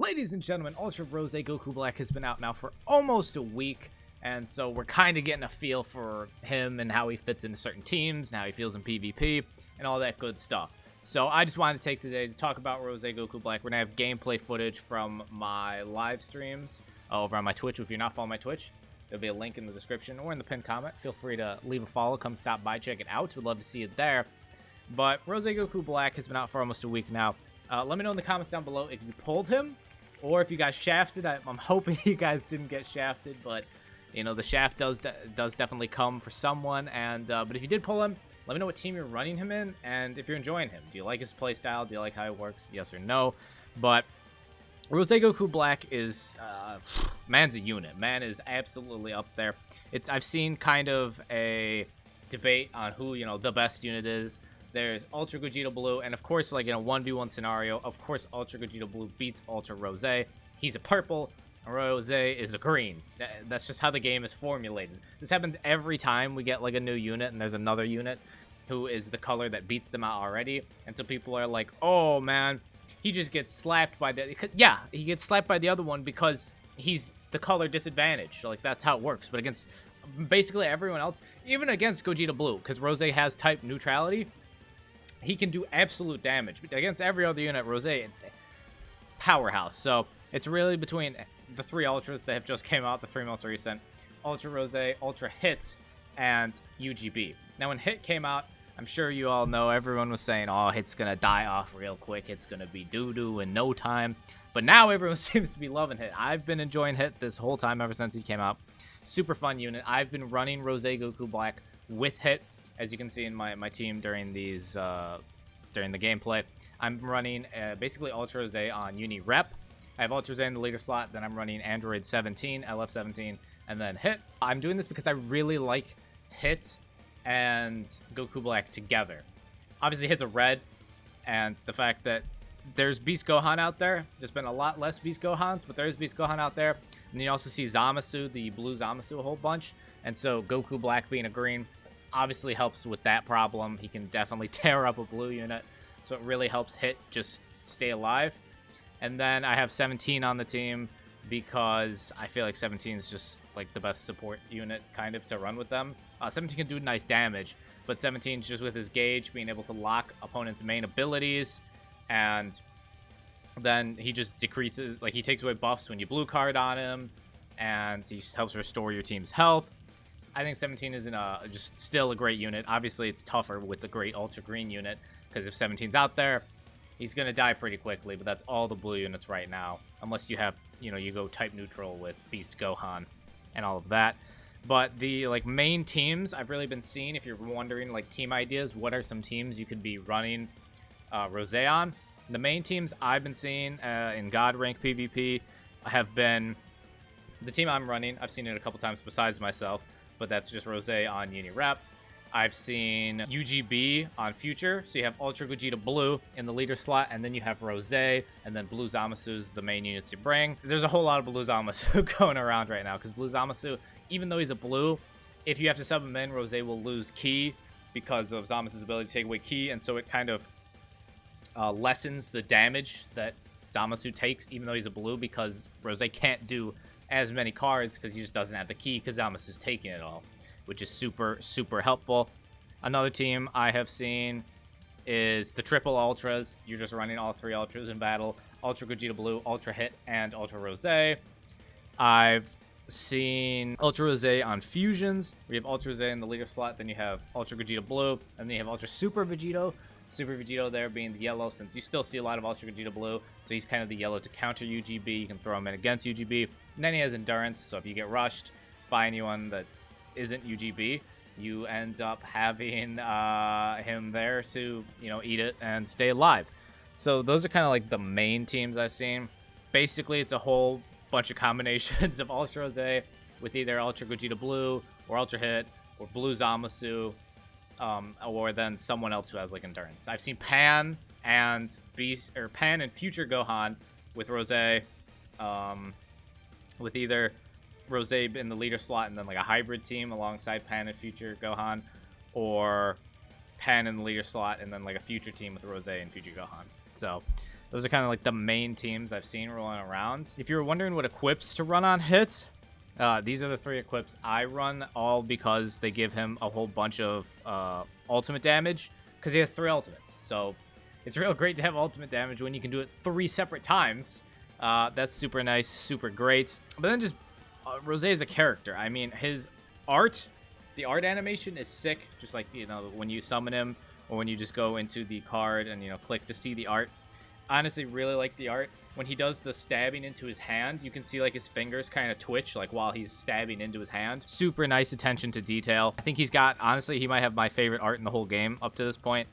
Ladies and gentlemen, Ultra Rose Goku Black has been out now for almost a week, and so we're kind of getting a feel for him and how he fits into certain teams, and how he feels in PvP, and all that good stuff. So I just wanted to take today to talk about Rose Goku Black. We're going to have gameplay footage from my live streams over on my Twitch. If you're not following my Twitch, there'll be a link in the description or in the pinned comment. Feel free to leave a follow, come stop by, check it out. We'd love to see it there. But Rose Goku Black has been out for almost a week now. Let me know in the comments down below if you pulled him or if you got shafted. I'm hoping you guys didn't get shafted, but you know, the shaft does definitely come for someone. And but if you did pull him, let me know what team you're running him in and if you're enjoying him. Do you like his playstyle? Do you like how it works? Yes or no? But Rose Goku Black is man's a unit. Man is absolutely up there. I've seen kind of a debate on who, you know, the best unit is. There's Ultra Gogeta Blue, and of course, like in a 1v1 scenario, of course, Ultra Gogeta Blue beats Ultra Rose. He's a purple, and Rose is a green. That's just how the game is formulated. This happens every time we get like a new unit, and there's another unit who is the color that beats them out already. And so people are like, oh man, he just gets slapped by the... Yeah, he gets slapped by the other one because he's the color disadvantage. So, like, that's how it works. But against basically everyone else, even against Gogeta Blue, because Rose has type neutrality, he can do absolute damage. But against every other unit, Rose, powerhouse. So it's really between the three Ultras that have just came out, the three most recent, Ultra Rose, Ultra Hit, and UGB. Now, when Hit came out, I'm sure you all know, everyone was saying, oh, Hit's going to die off real quick. It's going to be doo-doo in no time. But now everyone seems to be loving Hit. I've been enjoying Hit this whole time ever since he came out. Super fun unit. I've been running Rose Goku Black with Hit. As you can see in my team during these during the gameplay, I'm running basically Ultra Rose on Uni Rep. I have Ultra Rose in the leader slot, then I'm running Android 17, LF17, and then Hit. I'm doing this because I really like Hit and Goku Black together. Obviously, Hit's a red, and the fact that there's Beast Gohan out there. There's been a lot less Beast Gohans, but there's Beast Gohan out there. And you also see Zamasu, the blue Zamasu, a whole bunch. And so Goku Black being a green obviously helps with that problem. He can definitely tear up a blue unit, so it really helps Hit just stay alive. And then I have 17 on the team because I feel like 17 is just like the best support unit kind of to run with them. 17 can do nice damage, but 17 is just with his gauge being able to lock opponents' main abilities, and then he just decreases, like he takes away buffs when you blue card on him, and he just helps restore your team's health. I think 17 is just still a great unit. Obviously, it's tougher with the great Ultra Green unit, because if 17's out there, he's going to die pretty quickly, but that's all the blue units right now. Unless you have, you know, you go type neutral with Beast Gohan and all of that. But the, like, main teams I've really been seeing, if you're wondering, like, team ideas, what are some teams you could be running Rose on? The main teams I've been seeing in God Rank PvP have been the team I'm running. I've seen it a couple times besides myself, but that's just Rose on Uni Rep. I've seen UGB on Future, so you have Ultra Gogeta Blue in the leader slot, and then you have Rose, and then Blue Zamasu's the main units you bring. There's a whole lot of Blue Zamasu going around right now, because Blue Zamasu, even though he's a blue, if you have to sub him in, Rose will lose Ki because of Zamasu's ability to take away Ki, and so it kind of lessens the damage that Zamasu takes, even though he's a blue, because Rose can't do as many cards because he just doesn't have the Ki because Zamasu's taking it all, which is super, super helpful. Another team I have seen is the triple Ultras. You're just running all three Ultras in battle. Ultra Gogeta Blue, Ultra Hit, and Ultra Rose. I've seen Ultra Rose on Fusions. We have Ultra Rose in the leader slot. Then you have Ultra Gogeta Blue. And then you have Ultra Super Vegito. Super Vegito there being the yellow, since you still see a lot of Ultra Gogeta Blue. So he's kind of the yellow to counter UGB. You can throw him in against UGB. And then he has Endurance. So if you get rushed by anyone that isn't UGB, you end up having him there to, you know, eat it and stay alive. So those are kind of like the main teams I've seen. Basically, it's a whole bunch of combinations of Ultra Rose with either Ultra Gogeta Blue or Ultra Hit or Blue Zamasu, or then someone else who has like Endurance. I've seen Pan and Pan and Future Gohan with Rose, with either Rose in the leader slot and then like a hybrid team alongside Pan and Future Gohan, or Pan in the leader slot and then like a future team with Rose and Future Gohan. So Those are kind of like the main teams I've seen rolling around. If you were wondering what equips to run on hit, these are the 3 equips I run, all because they give him a whole bunch of ultimate damage, because he has 3 ultimates. So it's real great to have ultimate damage when you can do it 3 separate times. That's super nice, super great. But then just Rosé as a character. I mean, his art, the art animation is sick. Just like, you know, when you summon him or when you just go into the card and, you know, click to see the art. Honestly, really like the art. When he does the stabbing into his hand, you can see like his fingers kind of twitch like while he's stabbing into his hand. Super nice attention to detail. I think he's got, honestly, he might have my favorite art in the whole game up to this point.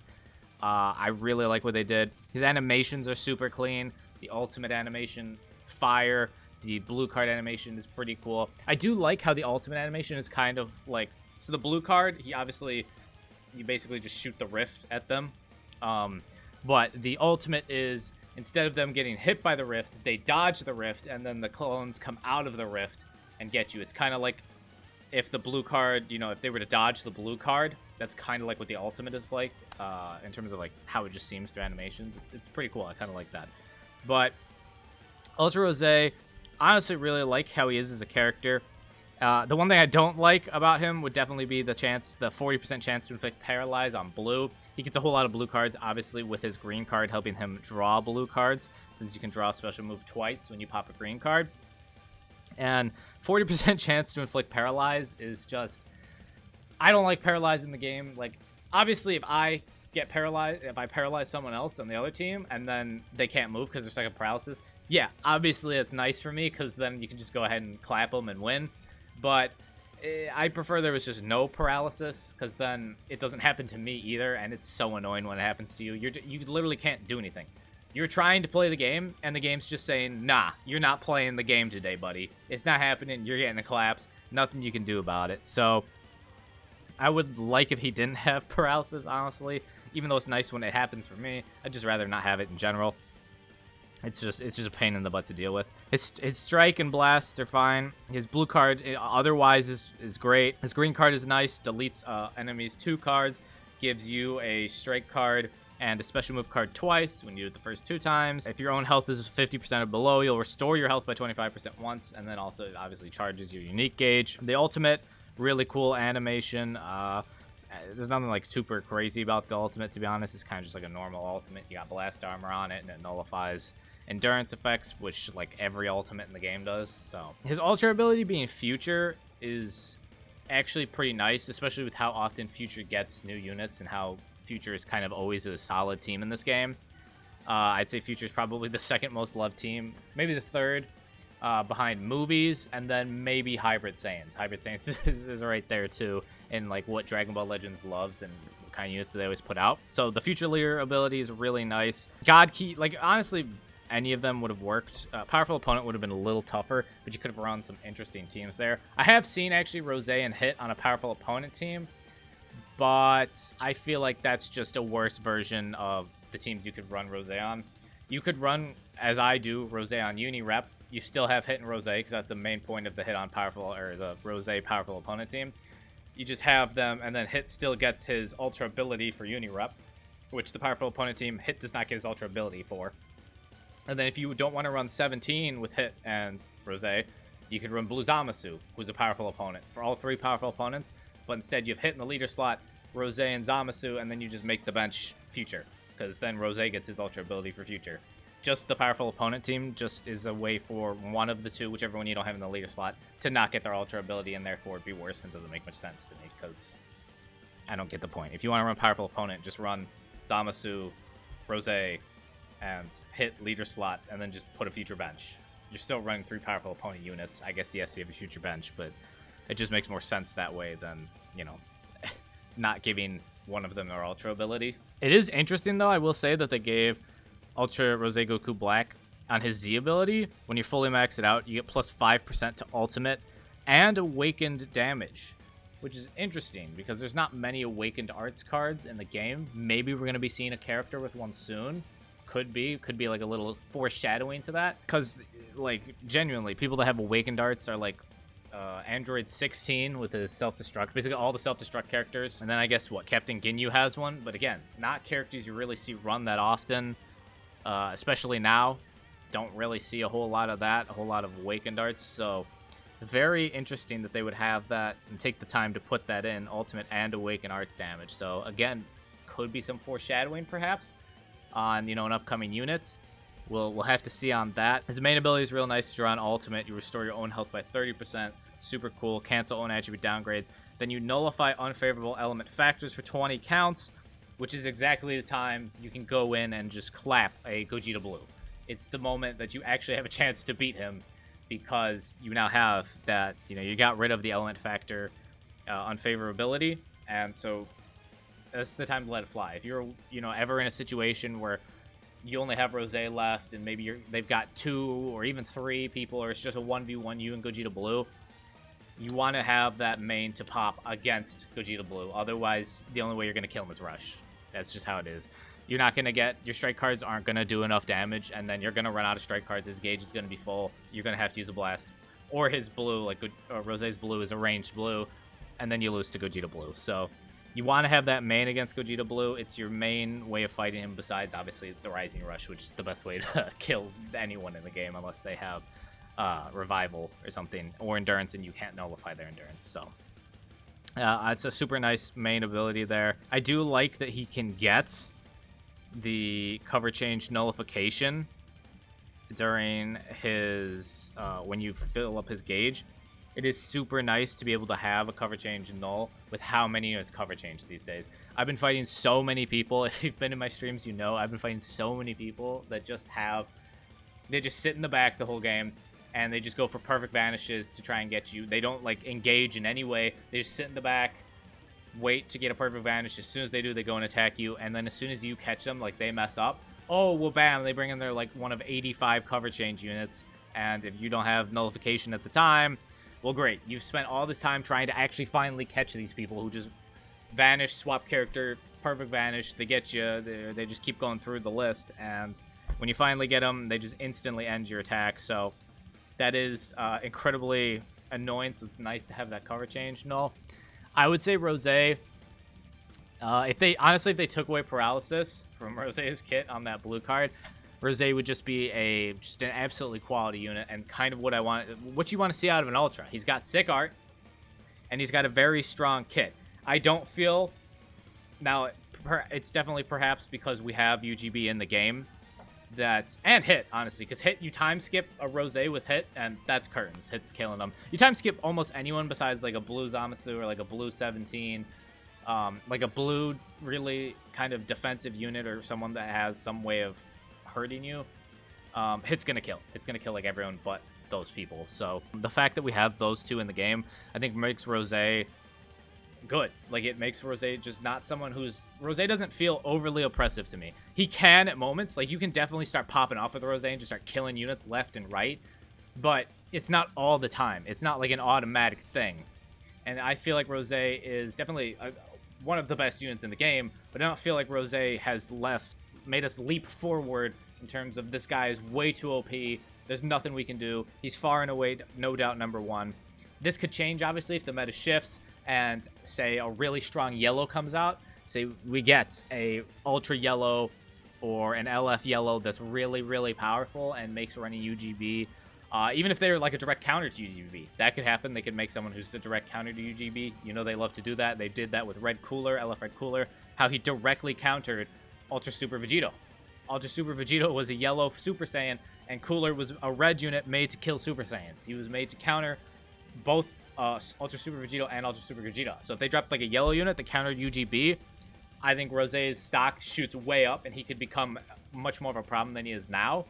I really like what they did. His animations are super clean. The ultimate animation, fire. The blue card animation is pretty cool. I do like how the ultimate animation is kind of like, so the blue card, he obviously, you basically just shoot the rift at them. But the ultimate is, instead of them getting hit by the rift, they dodge the rift, and then the clones come out of the rift and get you. It's kind of like if the blue card, you know, if they were to dodge the blue card, that's kind of like what the ultimate is like, in terms of like how it just seems through animations. It's pretty cool. I kind of like that. But Ultra Rosé, honestly really like how he is as a character. The one thing I don't like about him would definitely be the 40% chance to inflict Paralyze on blue. He gets a whole lot of blue cards, obviously, with his green card helping him draw blue cards, since you can draw a special move twice when you pop a green card. And 40% chance to inflict Paralyze is just... I don't like Paralyze in the game. Like, obviously, if I get paralyzed, if I paralyze someone else on the other team, and then they can't move because they're stuck in paralysis, yeah, obviously it's nice for me, because then you can just go ahead and clap them and win. But I prefer there was just no paralysis, because then it doesn't happen to me either, and it's so annoying when it happens to you. You literally can't do anything. You're trying to play the game, and the game's just saying, nah, you're not playing the game today, buddy. It's not happening. You're getting a collapse. Nothing you can do about it. So I would like if he didn't have paralysis, honestly. Even though it's nice when it happens for me, I'd just rather not have it in general. It's just a pain in the butt to deal with. His strike and blasts are fine. His blue card otherwise is great. His green card is nice. Deletes enemies 2 cards. Gives you a strike card and a special move card twice when you do it the first 2 times. If your own health is 50% or below, you'll restore your health by 25% once, and then also it obviously charges your unique gauge. The ultimate, really cool animation. There's nothing like super crazy about the ultimate, to be honest. It's kind of just like a normal ultimate. You got blast armor on it, and it nullifies endurance effects, which like every ultimate in the game does. So his ultra ability being future is actually pretty nice, especially with how often future gets new units and how future is kind of always a solid team in this game. I'd say future is probably the 2nd most loved team, maybe the 3rd, behind movies, and then maybe Hybrid Saiyans. Hybrid Saiyans is right there too in like what Dragon Ball Legends loves and what kind of units they always put out. So the future leader ability is really nice. God Key, like honestly, any of them would have worked. Powerful opponent would have been a little tougher, but you could have run some interesting teams there. I have seen actually Rosé and Hit on a powerful opponent team, but I feel like that's just a worse version of the teams you could run Rosé on. You could run, as I do, Rosé on Uni Rep. You still have Hit and Rosé, because that's the main point of the Hit on powerful, or the Rosé powerful opponent team. You just have them, and then Hit still gets his ultra ability for Uni Rep, which the powerful opponent team, Hit does not get his ultra ability for. And then if you don't want to run 17 with Hit and Rosé, you can run Blue Zamasu, who's a powerful opponent, for all 3 powerful opponents. But instead you have Hit in the leader slot, Rosé and Zamasu, and then you just make the bench future, because then Rosé gets his ultra ability for future. Just the powerful opponent team just is a way for one of the 2, whichever one you don't have in the leader slot, to not get their ultra ability, and therefore be worse, and doesn't make much sense to me, because I don't get the point. If you want to run powerful opponent, just run Zamasu, Rosé, and Hit leader slot, and then just put a future bench. You're still running 3 powerful opponent units. I guess, yes, you have a future bench, but it just makes more sense that way than, you know, not giving one of them their ultra ability. It is interesting, though, I will say, that they gave Ultra Rosé Goku Black on his Z ability. When you're fully maxed out, you get plus 5% to ultimate and awakened damage, which is interesting because there's not many awakened arts cards in the game. Maybe we're going to be seeing a character with one soon. Could be like a little foreshadowing to that, because like genuinely people that have awakened arts are like Android 16 with his self-destruct, basically all the self-destruct characters, and then I guess what Captain Ginyu has one, but again, not characters you really see run that often. especially now. Don't really see a whole lot of that, a whole lot of Awakened Arts, so very interesting that they would have that and take the time to put that in, Ultimate and Awakened Arts damage. So again, could be some foreshadowing perhaps on, you know, in upcoming units. We'll have to see on that. His main ability is real nice to draw on Ultimate. You restore your own health by 30%. Super cool. Cancel own attribute downgrades. Then you nullify unfavorable element factors for 20 counts, which is exactly the time you can go in and just clap a Gogeta Blue. It's the moment that you actually have a chance to beat him, because you now have that, you know, you got rid of the element factor unfavorability, and so that's the time to let it fly. If you're, you know, ever in a situation where you only have Rosé left, and maybe they've got 2 or even 3 people, or it's just a 1v1 you and Gogeta Blue, you want to have that main to pop against Gogeta Blue. Otherwise, the only way you're going to kill him is Rush. That's just how it is. You're not going to get, your strike cards aren't going to do enough damage, and then you're going to run out of strike cards. His gauge is going to be full. You're going to have to use a blast. Or his blue, like Rosé's blue is a ranged blue, and then you lose to Gogeta Blue. So you want to have that main against Gogeta Blue. It's your main way of fighting him, besides, obviously, the Rising Rush, which is the best way to kill anyone in the game, unless they have Revival or something, or Endurance, and you can't nullify their Endurance. So it's a super nice main ability there. I do like that he can get the cover change nullification during his when you fill up his gauge. It is super nice to be able to have a cover change null with how many units cover change these days. I've been fighting so many people. If you've been in my streams, you know I've been fighting so many people that just have, they just sit in the back the whole game, and they just go for perfect vanishes to try and get you. They don't like engage in any way. They just sit in the back, wait to get a perfect vanish. As soon as they do, they go and attack you, and then as soon as you catch them, like, they mess up, oh well, bam, they bring in their like one of 85 cover change units, and if you don't have nullification at the time, well, great, you've spent all this time trying to actually finally catch these people who just vanish, swap character, perfect vanish, they get you, they just keep going through the list, and when you finally get them, they just instantly end your attack. So that is incredibly annoying, so it's nice to have that cover change null. I would say Rosé, if they took away paralysis from Rosé's kit on that blue card, Rosé would just be just an absolutely quality unit, and kind of what you want to see out of an Ultra. He's got sick art, and he's got a very strong kit. I don't feel, now it's definitely perhaps because we have UGB in the game, and hit, honestly, because hit, you time skip a Rosé with hit, and that's curtains. Hit's killing them. You time skip almost anyone besides like a blue Zamasu or like a blue 17, like a blue really kind of defensive unit, or someone that has some way of hurting you. Hit's gonna kill. It's gonna kill like everyone but those people. So the fact that we have those two in the game, I think makes Rosé good. Like, it makes Rosé just not someone Rosé doesn't feel overly oppressive to me. He can at moments, like, you can definitely start popping off with Rosé and just start killing units left and right, but it's not all the time. It's not like an automatic thing. And I feel like Rosé is definitely one of the best units in the game, but I don't feel like Rosé has made us leap forward in terms of this guy is way too OP. There's nothing we can do. He's far and away, no doubt, #1. This could change, obviously, if the meta shifts and, say, a really strong yellow comes out. Say we get a ultra yellow or an LF yellow that's really, really powerful and makes running UGB, even if they're like a direct counter to UGB, that could happen. They could make someone who's the direct counter to UGB. You know they love to do that. They did that with Red Cooler, LF Red Cooler, how he directly countered Ultra Super Vegito. Ultra Super Vegito was a yellow Super Saiyan, and Cooler was a red unit made to kill Super Saiyans. He was made to counter both Ultra Super Vegito and Ultra Super Vegeta. So if they dropped like a yellow unit that countered UGB, I think Rosé's stock shoots way up, and he could become much more of a problem than he is now.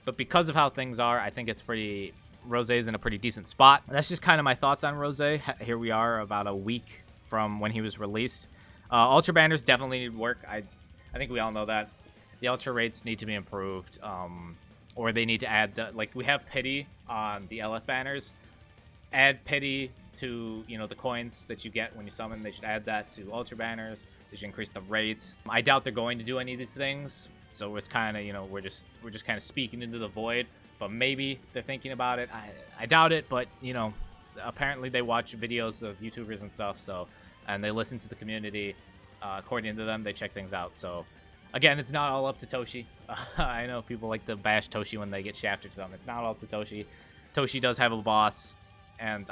But because of how things are, I think it's Rosé's in a pretty decent spot. And that's just kind of my thoughts on Rosé. Here we are about a week from when he was released. Ultra banners definitely need work. I think we all know that. The ultra rates need to be improved, or they need to add like we have pity on the LF banners. Add pity to, you know, the coins that you get when you summon. They should add that to ultra banners. They should increase the rates. I doubt they're going to do any of these things, so it's kind of, you know, we're just kind of speaking into the void. But maybe they're thinking about it. I doubt it, but, you know, apparently they watch videos of YouTubers and stuff, so, and they listen to the community. According to them, they check things out, so Again, it's not all up to Toshi. I know people like to bash Toshi when they get shafted or something. It's not all up to Toshi. Toshi does have a boss, and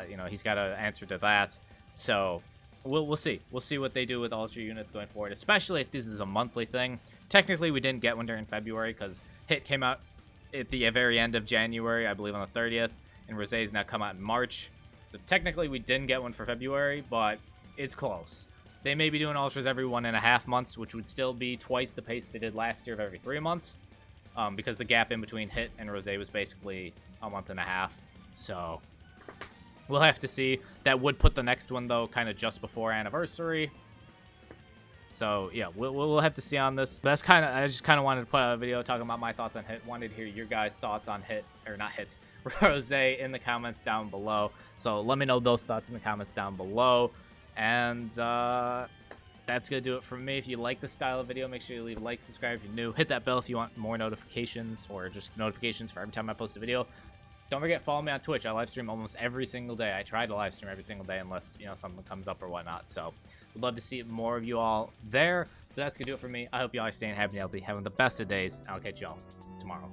you know, he's got to answer to that. So we'll see. We'll see what they do with Ultra units going forward, especially if this is a monthly thing. Technically, we didn't get one during February because Hit came out at the very end of January, I believe on the 30th, and Rosé's now come out in March. So technically, we didn't get one for February, but it's close. They may be doing Ultras every 1.5 months, which would still be twice the pace they did last year of every 3 months, because the gap in between Hit and Rosé was basically a month and a half. So we'll have to see. That would put the next one, though, kind of just before anniversary. So yeah, we'll have to see on this. But that's kind of, I just kind of wanted to put out a video talking about my thoughts on Hit. Wanted to hear your guys' thoughts on Hit, or not Hit, Rosé in the comments down below. So let me know those thoughts in the comments down below. And that's gonna do it from me. If you like this style of video, make sure you leave a like, subscribe if you're new, hit that bell if you want more notifications, or just notifications for every time I post a video. Don't forget, follow me on Twitch. I live stream almost every single day. I try to live stream every single day unless, you know, something comes up or whatnot. So would love to see more of you all there. But that's gonna do it for me. I hope you all are staying happy and healthy, having the best of days. I'll catch y'all tomorrow.